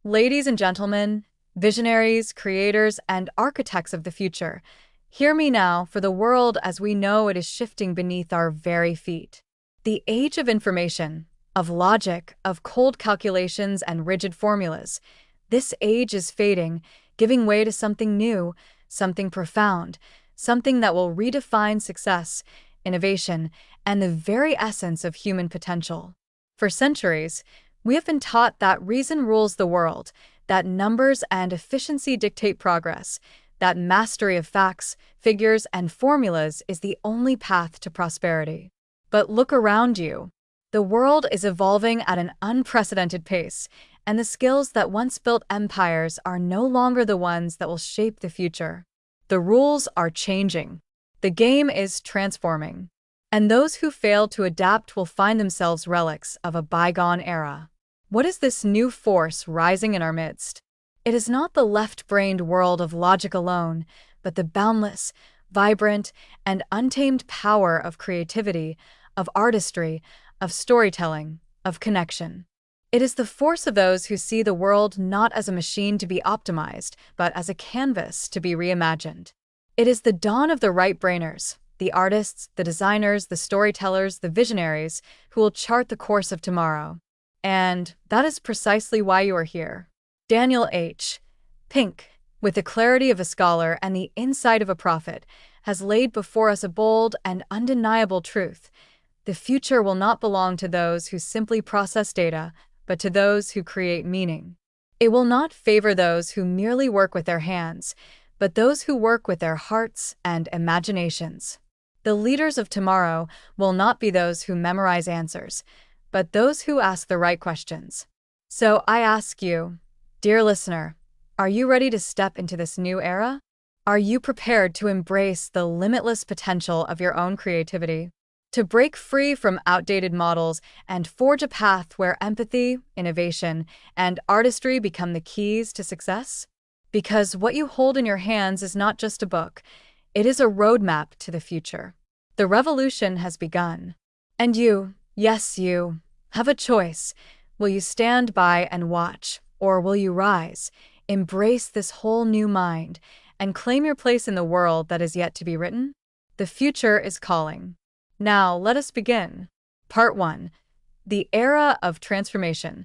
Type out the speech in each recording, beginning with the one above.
Ladies and gentlemen, visionaries, creators, and architects of the future, hear me now, for the world as we know it is shifting beneath our very feet. The age of information, of logic, of cold calculations and rigid formulas. This age is fading, giving way to something new, something profound, something that will redefine success, innovation, and the very essence of human potential. For centuries, we have been taught that reason rules the world, that numbers and efficiency dictate progress, that mastery of facts, figures, and formulas is the only path to prosperity. But look around you. The world is evolving at an unprecedented pace, and the skills that once built empires are no longer the ones that will shape the future. The rules are changing. The game is transforming. And those who fail to adapt will find themselves relics of a bygone era. What is this new force rising in our midst? It is not the left-brained world of logic alone, but the boundless, vibrant, and untamed power of creativity, of artistry, of storytelling, of connection. It is the force of those who see the world not as a machine to be optimized, but as a canvas to be reimagined. It is the dawn of the right-brainers, the artists, the designers, the storytellers, the visionaries, who will chart the course of tomorrow. And that is precisely why you are here. Daniel H. Pink, with the clarity of a scholar and the insight of a prophet, has laid before us a bold and undeniable truth. The future will not belong to those who simply process data, but to those who create meaning. It will not favor those who merely work with their hands, but those who work with their hearts and imaginations. The leaders of tomorrow will not be those who memorize answers, but those who ask the right questions. So I ask you, dear listener, are you ready to step into this new era? Are you prepared to embrace the limitless potential of your own creativity? To break free from outdated models and forge a path where empathy, innovation, and artistry become the keys to success? Because what you hold in your hands is not just a book, it is a roadmap to the future. The revolution has begun. And you, yes you, have a choice. Will you stand by and watch, or will you rise, embrace this whole new mind, and claim your place in the world that is yet to be written? The future is calling. Now, let us begin. Part 1. The Era of Transformation.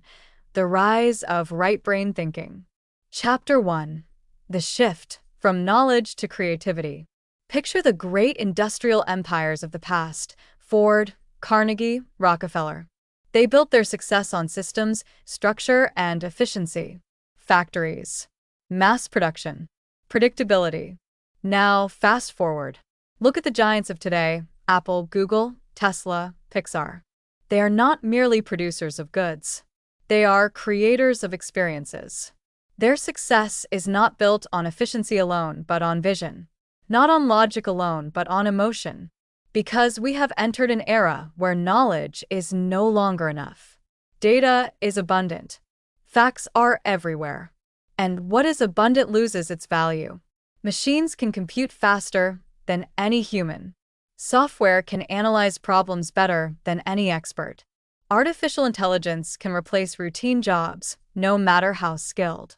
The Rise of Right-Brain Thinking. Chapter 1. The Shift from Knowledge to Creativity. Picture the great industrial empires of the past: Ford, Carnegie, Rockefeller. They built their success on systems, structure, and efficiency. Factories. Mass production. Predictability. Now, fast forward. Look at the giants of today: Apple, Google, Tesla, Pixar. They are not merely producers of goods. They are creators of experiences. Their success is not built on efficiency alone, but on vision. Not on logic alone, but on emotion. Because we have entered an era where knowledge is no longer enough. Data is abundant. Facts are everywhere. And what is abundant loses its value. Machines can compute faster than any human. Software can analyze problems better than any expert. Artificial intelligence can replace routine jobs, no matter how skilled.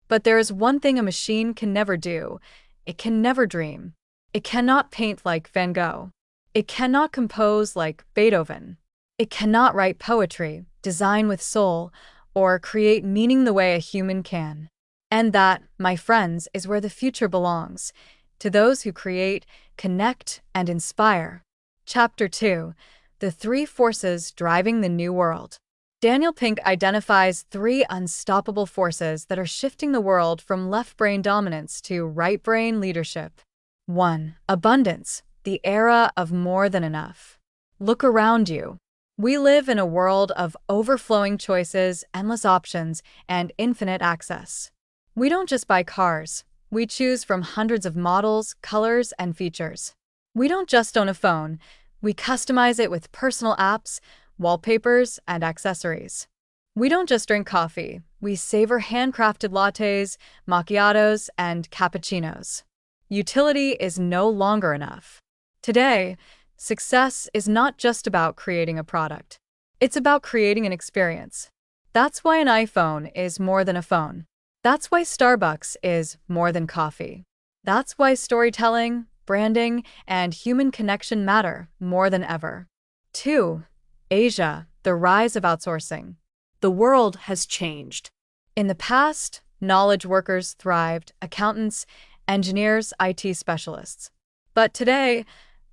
But there is one thing a machine can never do. It can never dream. It cannot paint like Van Gogh. It cannot compose like Beethoven. It cannot write poetry, design with soul, or create meaning the way a human can. And that, my friends, is where the future belongs, to those who create, connect, and inspire. Chapter 2. The Three Forces Driving the New World. Daniel Pink identifies three unstoppable forces that are shifting the world from left-brain dominance to right-brain leadership. 1. Abundance, the era of more than enough. Look around you. We live in a world of overflowing choices, endless options, and infinite access. We don't just buy cars. We choose from hundreds of models, colors, and features. We don't just own a phone. We customize it with personal apps, wallpapers, and accessories. We don't just drink coffee. We savor handcrafted lattes, macchiatos, and cappuccinos. Utility is no longer enough. Today, success is not just about creating a product. It's about creating an experience. That's why an iPhone is more than a phone. That's why Starbucks is more than coffee. That's why storytelling, branding, and human connection matter more than ever. 2. Asia, the rise of outsourcing. The world has changed. In the past, knowledge workers thrived, accountants, engineers, IT specialists. But today,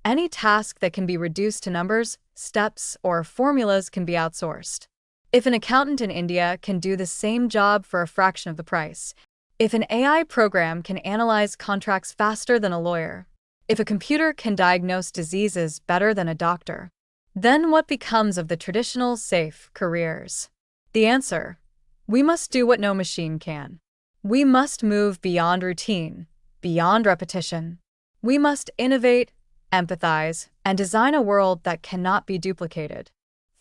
any task that can be reduced to numbers, steps, or formulas can be outsourced. If an accountant in India can do the same job for a fraction of the price, if an AI program can analyze contracts faster than a lawyer, if a computer can diagnose diseases better than a doctor, then what becomes of the traditional, safe careers? The answer: we must do what no machine can. We must move beyond routine, beyond repetition. We must innovate, empathize, and design a world that cannot be duplicated.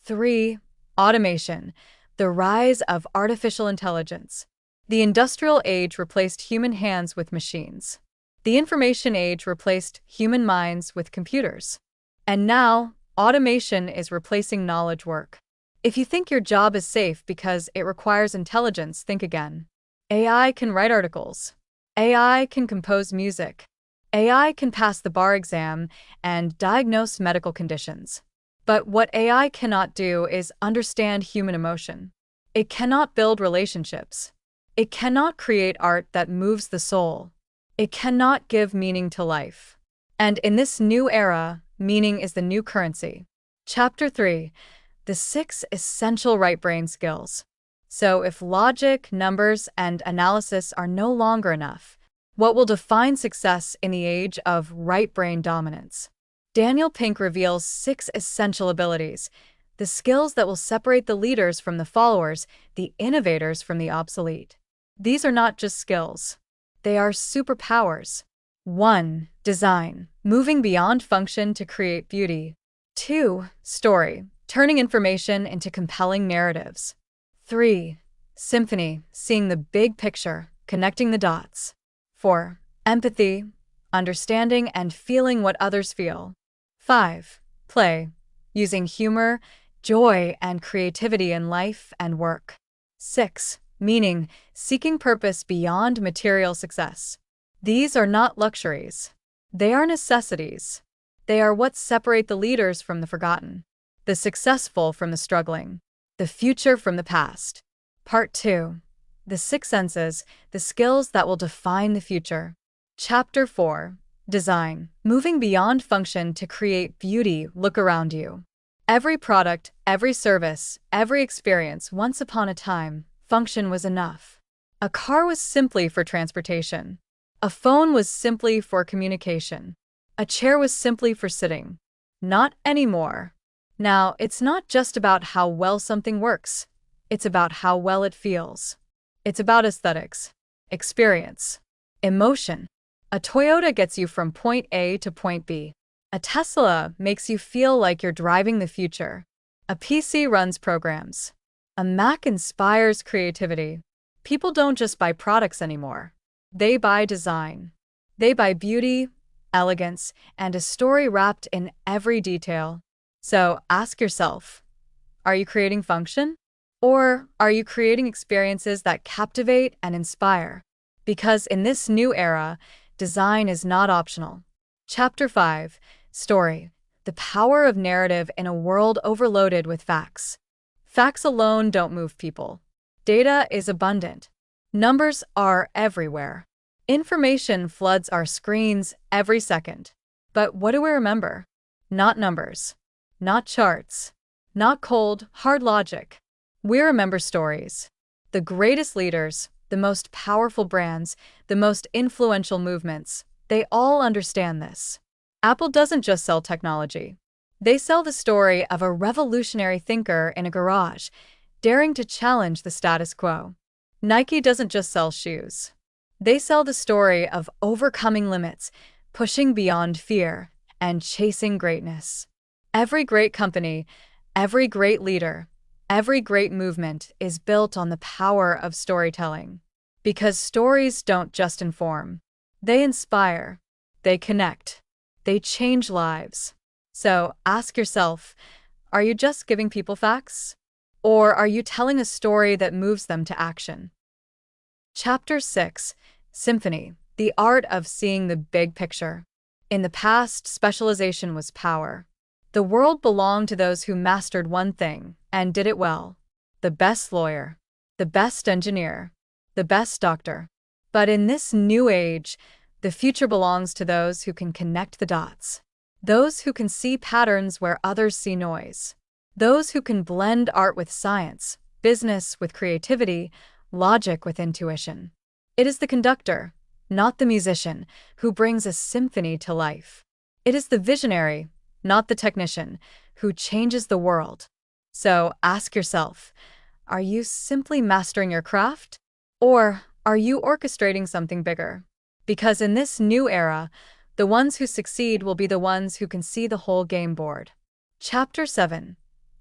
3. Automation, the rise of artificial intelligence. The industrial age replaced human hands with machines. The information age replaced human minds with computers. And now, automation is replacing knowledge work. If you think your job is safe because it requires intelligence, think again. AI can write articles. AI can compose music. AI can pass the bar exam and diagnose medical conditions. But what AI cannot do is understand human emotion. It cannot build relationships. It cannot create art that moves the soul. It cannot give meaning to life. And in this new era, meaning is the new currency. Chapter 3. The 6 essential right brain skills. So if logic, numbers, and analysis are no longer enough, what will define success in the age of right brain dominance? Daniel Pink reveals 6 essential abilities, the skills that will separate the leaders from the followers, the innovators from the obsolete. These are not just skills. They are superpowers. 1. Design, moving beyond function to create beauty. 2. Story, turning information into compelling narratives. 3. Symphony, seeing the big picture, connecting the dots. 4. Empathy, understanding and feeling what others feel. 5. Play, using humor, joy, and creativity in life and work. 6. Meaning, seeking purpose beyond material success. These are not luxuries. They are necessities. They are what separate the leaders from the forgotten, the successful from the struggling, the future from the past. Part 2. The 6 senses, the skills that will define the future. Chapter 4. Design, moving beyond function to create beauty. Look around you. Every product, every service, every experience, once upon a time, function was enough. A car was simply for transportation. A phone was simply for communication. A chair was simply for sitting. Not anymore. Now, it's not just about how well something works. It's about how well it feels. It's about aesthetics, experience, emotion. A Toyota gets you from point A to point B. A Tesla makes you feel like you're driving the future. A PC runs programs. A Mac inspires creativity. People don't just buy products anymore. They buy design. They buy beauty, elegance, and a story wrapped in every detail. So ask yourself, are you creating function? Or are you creating experiences that captivate and inspire? Because in this new era, design is not optional. Chapter 5. Story, the power of narrative in a world overloaded with facts. Facts alone don't move people. Data is abundant. Numbers are everywhere. Information floods our screens every second. But what do we remember? Not numbers. Not charts. Not cold, hard logic. We remember stories. The greatest leaders, the most powerful brands, the most influential movements, they all understand this. Apple doesn't just sell technology. They sell the story of a revolutionary thinker in a garage, daring to challenge the status quo. Nike doesn't just sell shoes. They sell the story of overcoming limits, pushing beyond fear, and chasing greatness. Every great company, every great leader, every great movement is built on the power of storytelling. Because stories don't just inform. They inspire. They connect. They change lives. So ask yourself, are you just giving people facts? Or are you telling a story that moves them to action? Chapter 6: Symphony, the art of seeing the big picture. In the past, specialization was power. The world belonged to those who mastered one thing and did it well. The best lawyer, the best engineer, the best doctor. But in this new age, the future belongs to those who can connect the dots. Those who can see patterns where others see noise. Those who can blend art with science, business with creativity, logic with intuition. It is the conductor, not the musician, who brings a symphony to life. It is the visionary, not the technician, who changes the world. So ask yourself, are you simply mastering your craft? Or are you orchestrating something bigger? Because in this new era, the ones who succeed will be the ones who can see the whole game board. Chapter 7: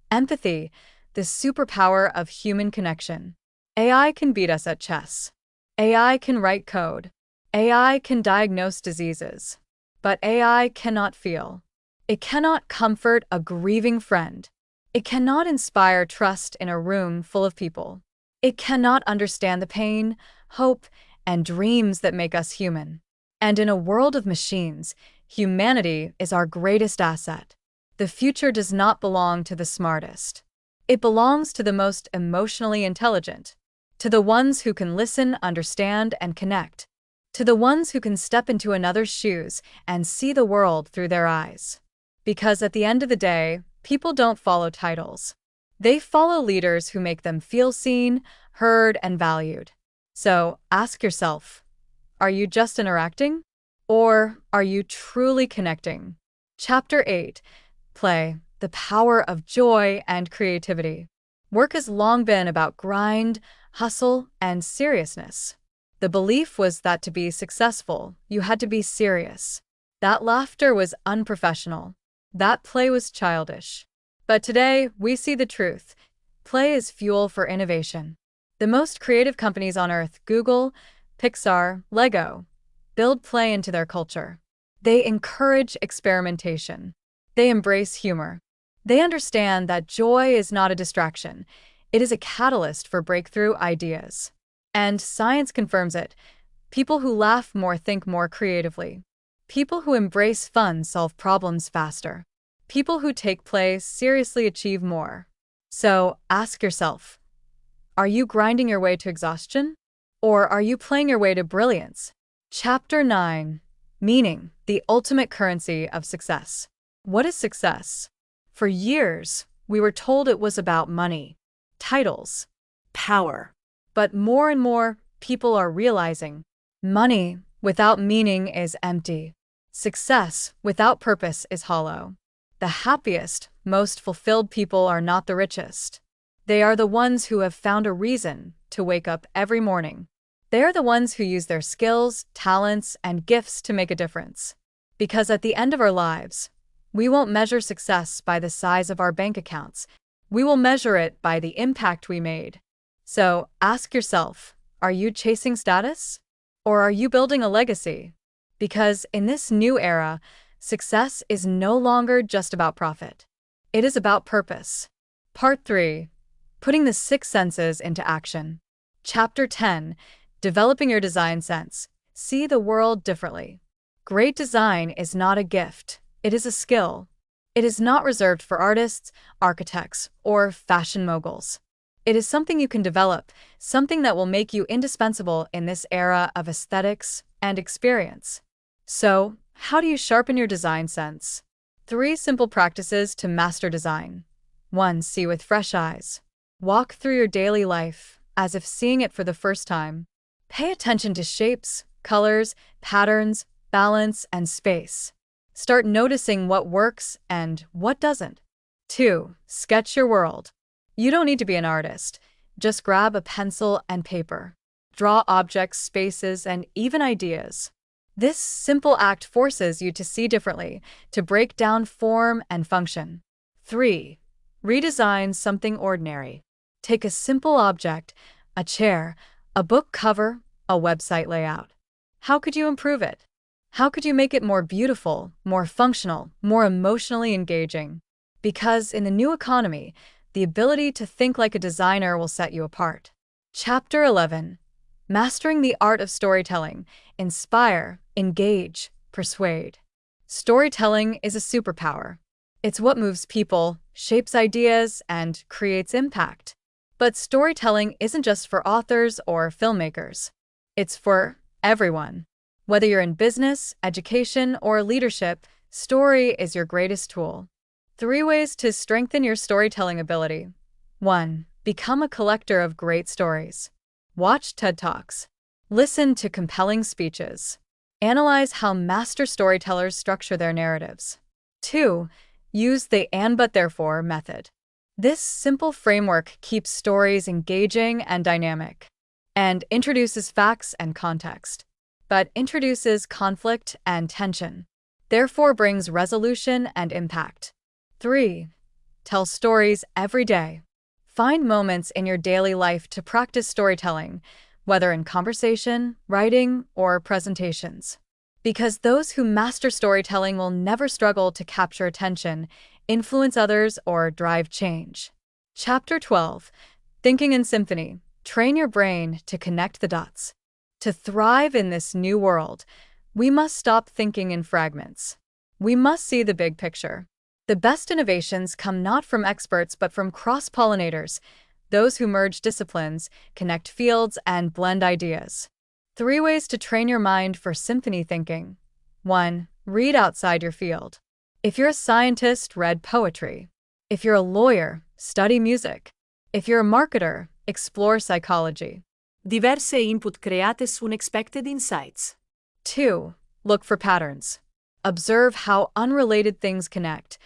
Empathy, the superpower of human connection. AI can beat us at chess. AI can write code. AI can diagnose diseases. But AI cannot feel. It cannot comfort a grieving friend. It cannot inspire trust in a room full of people. It cannot understand the pain, hope, and dreams that make us human. And in a world of machines, humanity is our greatest asset. The future does not belong to the smartest. It belongs to the most emotionally intelligent, to the ones who can listen, understand, and connect, to the ones who can step into another's shoes and see the world through their eyes. Because at the end of the day, people don't follow titles. They follow leaders who make them feel seen, heard, and valued. So ask yourself, are you just interacting? Or are you truly connecting? Chapter 8: Play, the power of joy and creativity. Work has long been about grind, hustle, and seriousness. The belief was that to be successful, you had to be serious. That laughter was unprofessional. That play was childish. But today, we see the truth. Play is fuel for innovation. The most creative companies on Earth, Google, Pixar, Lego, build play into their culture. They encourage experimentation. They embrace humor. They understand that joy is not a distraction. It is a catalyst for breakthrough ideas. And science confirms it. People who laugh more think more creatively. People who embrace fun solve problems faster. People who take play seriously achieve more. So ask yourself, are you grinding your way to exhaustion? Or are you playing your way to brilliance? Chapter 9: Meaning, the ultimate currency of success. What is success? For years, we were told it was about money, titles, power. But more and more, people are realizing money without meaning is empty. Success without purpose is hollow. The happiest, most fulfilled people are not the richest. They are the ones who have found a reason to wake up every morning. They are the ones who use their skills, talents, and gifts to make a difference. Because at the end of our lives, we won't measure success by the size of our bank accounts. We will measure it by the impact we made. So ask yourself, are you chasing status? Or are you building a legacy? Because in this new era, success is no longer just about profit. It is about purpose. Part 3: Putting the 6 senses into action. Chapter 10: Developing your design sense. See the world differently. Great design is not a gift. It is a skill. It is not reserved for artists, architects, or fashion moguls. It is something you can develop, something that will make you indispensable in this era of aesthetics and experience. So, how do you sharpen your design sense? 3 simple practices to master design. 1. See with fresh eyes. Walk through your daily life as if seeing it for the first time. Pay attention to shapes, colors, patterns, balance, and space. Start noticing what works and what doesn't. 2. Sketch your world. You don't need to be an artist. Just grab a pencil and paper. Draw objects, spaces, and even ideas. This simple act forces you to see differently, to break down form and function. 3. Redesign something ordinary. Take a simple object, a chair, a book cover, a website layout. How could you improve it? How could you make it more beautiful, more functional, more emotionally engaging? Because in the new economy, The ability to think like a designer will set you apart. Chapter 11. Mastering the art of storytelling. Inspire, engage, persuade. Storytelling is a superpower. It's what moves people, shapes ideas, and creates impact. But storytelling isn't just for authors or filmmakers. It's for everyone. Whether you're in business, education, or leadership, story is your greatest tool. 3 ways to strengthen your storytelling ability. 1. Become a collector of great stories. Watch TED Talks. Listen to compelling speeches. Analyze how master storytellers structure their narratives. 2. Use the and but therefore method. This simple framework keeps stories engaging and dynamic, and introduces facts and context, but introduces conflict and tension, therefore brings resolution and impact. 3. Tell stories every day. Find moments in your daily life to practice storytelling, whether in conversation, writing, or presentations. Because those who master storytelling will never struggle to capture attention, influence others, or drive change. Chapter 12. Thinking in Symphony. Train your brain to connect the dots. To thrive in this new world, we must stop thinking in fragments. We must see the big picture. The best innovations come not from experts but from cross-pollinators, those who merge disciplines, connect fields, and blend ideas. 3 ways to train your mind for symphony thinking. 1. Read outside your field. If you're a scientist, read poetry. If you're a lawyer, study music. If you're a marketer, explore psychology. Diverse input create su unexpected insights. 2. Look for patterns. Observe how unrelated things connect,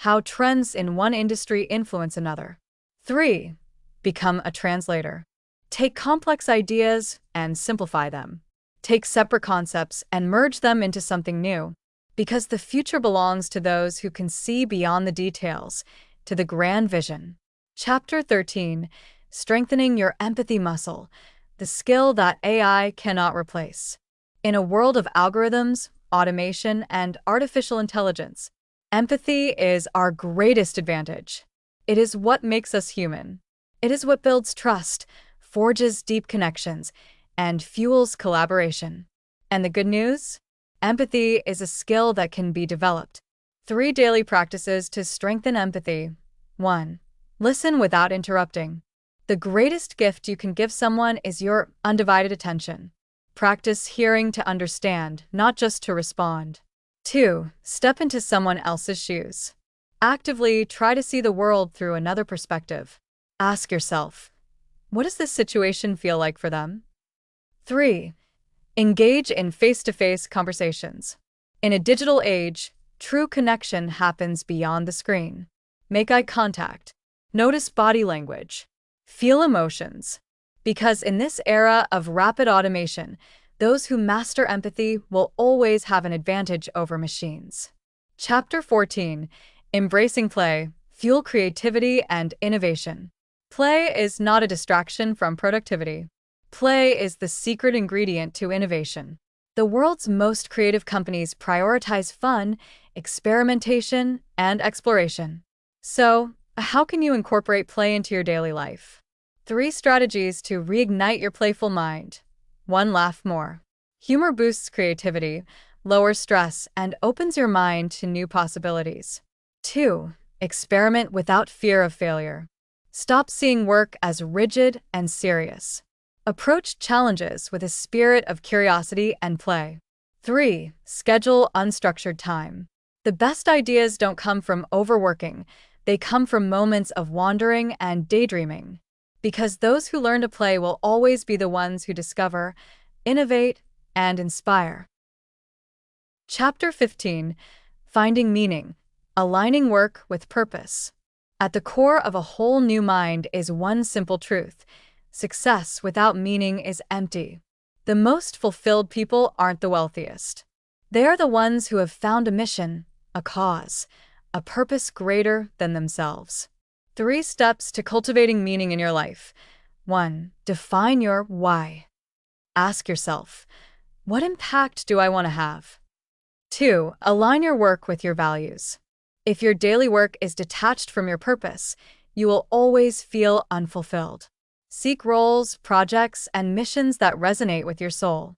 how trends in one industry influence another. 3. Become a translator. Take complex ideas and simplify them. Take separate concepts and merge them into something new. Because the future belongs to those who can see beyond the details, to the grand vision. Chapter 13. Strengthening your empathy muscle, the skill that AI cannot replace. In a world of algorithms, automation, and artificial intelligence, empathy is our greatest advantage. It is what makes us human. It is what builds trust, forges deep connections, and fuels collaboration. And the good news? Empathy is a skill that can be developed. 3 daily practices to strengthen empathy. 1. Listen without interrupting. The greatest gift you can give someone is your undivided attention. Practice hearing to understand, not just to respond. 2. Step into someone else's shoes. Actively try to see the world through another perspective. Ask yourself, what does this situation feel like for them? 3. Engage in face-to-face conversations. In a digital age, true connection happens beyond the screen. Make eye contact. Notice body language. Feel emotions. Because in this era of rapid automation, those who master empathy will always have an advantage over machines. Chapter 14. Embracing play, fuel creativity and innovation. Play is not a distraction from productivity. Play is the secret ingredient to innovation. The world's most creative companies prioritize fun, experimentation, and exploration. So, how can you incorporate play into your daily life? 3 strategies to reignite your playful mind. 1. Laugh more. Humor boosts creativity, lowers stress, and opens your mind to new possibilities. 2. Experiment without fear of failure. Stop seeing work as rigid and serious. Approach challenges with a spirit of curiosity and play. 3. Schedule unstructured time. The best ideas don't come from overworking, they come from moments of wandering and daydreaming. Because those who learn to play will always be the ones who discover, innovate, and inspire. Chapter 15. Finding meaning, aligning work with purpose. At the core of a whole new mind is one simple truth: success without meaning is empty. The most fulfilled people aren't the wealthiest. They are the ones who have found a mission, a cause, a purpose greater than themselves. 3 steps to cultivating meaning in your life. 1. Define your why. Ask yourself, what impact do I want to have? 2. Align your work with your values. If your daily work is detached from your purpose, you will always feel unfulfilled. Seek roles, projects, and missions that resonate with your soul.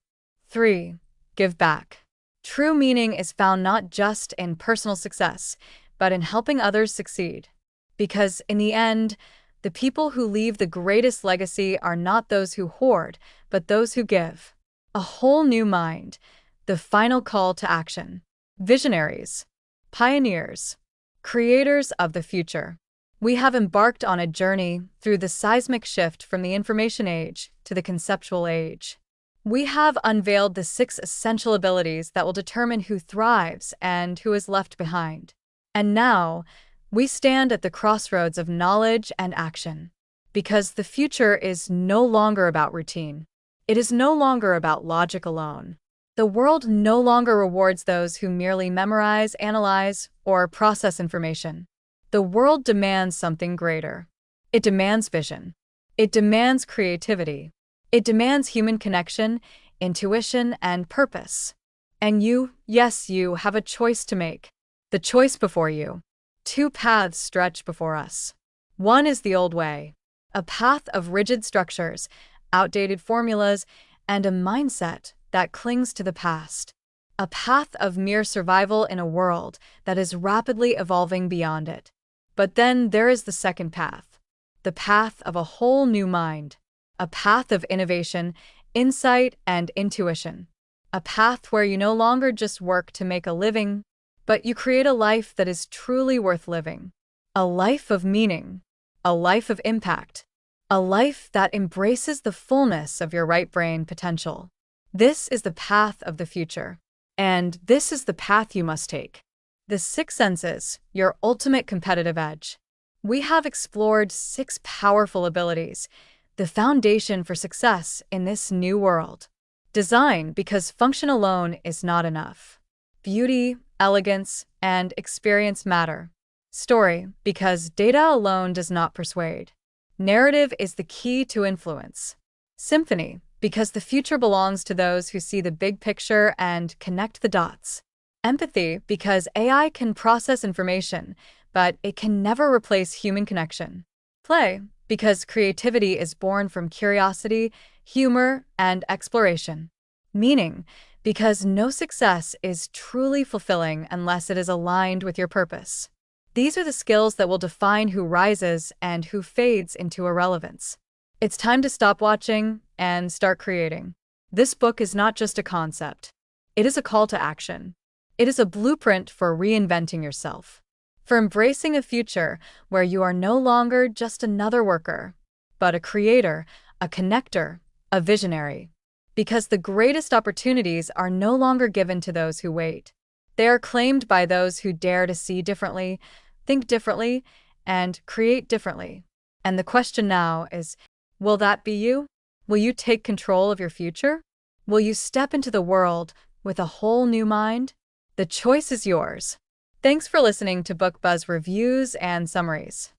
3. Give back. True meaning is found not just in personal success, but in helping others succeed. Because in the end, the people who leave the greatest legacy are not those who hoard, but those who give. A whole new mind. The final call to action. Visionaries, pioneers, creators of the future. We have embarked on a journey through the seismic shift from the information age to the conceptual age. We have unveiled the 6 essential abilities that will determine who thrives and who is left behind. And now, we stand at the crossroads of knowledge and action. Because the future is no longer about routine. It is no longer about logic alone. The world no longer rewards those who merely memorize, analyze, or process information. The world demands something greater. It demands vision. It demands creativity. It demands human connection, intuition, and purpose. And you, yes, you, have a choice to make. The choice before you. 2 paths stretch before us. One is the old way, a path of rigid structures, outdated formulas, and a mindset that clings to the past. A path of mere survival in a world that is rapidly evolving beyond it. But then there is the second path, the path of a whole new mind, a path of innovation, insight, and intuition. A path where you no longer just work to make a living, but you create a life that is truly worth living. A life of meaning, a life of impact, a life that embraces the fullness of your right brain potential. This is the path of the future. And this is the path you must take. The 6 senses, your ultimate competitive edge. We have explored 6 powerful abilities, the foundation for success in this new world. Design, because function alone is not enough. Beauty, elegance, and experience matter. Story, because data alone does not persuade. Narrative is the key to influence. Symphony, because the future belongs to those who see the big picture and connect the dots. Empathy, because AI can process information, but it can never replace human connection. Play, because creativity is born from curiosity, humor, and exploration. Meaning, because no success is truly fulfilling unless it is aligned with your purpose. These are the skills that will define who rises and who fades into irrelevance. It's time to stop watching and start creating. This book is not just a concept. It is a call to action. It is a blueprint for reinventing yourself, for embracing a future where you are no longer just another worker, but a creator, a connector, a visionary. Because the greatest opportunities are no longer given to those who wait. They are claimed by those who dare to see differently, think differently, and create differently. And the question now is, will that be you? Will you take control of your future? Will you step into the world with a whole new mind? The choice is yours. Thanks for listening to Book Buzz reviews and summaries.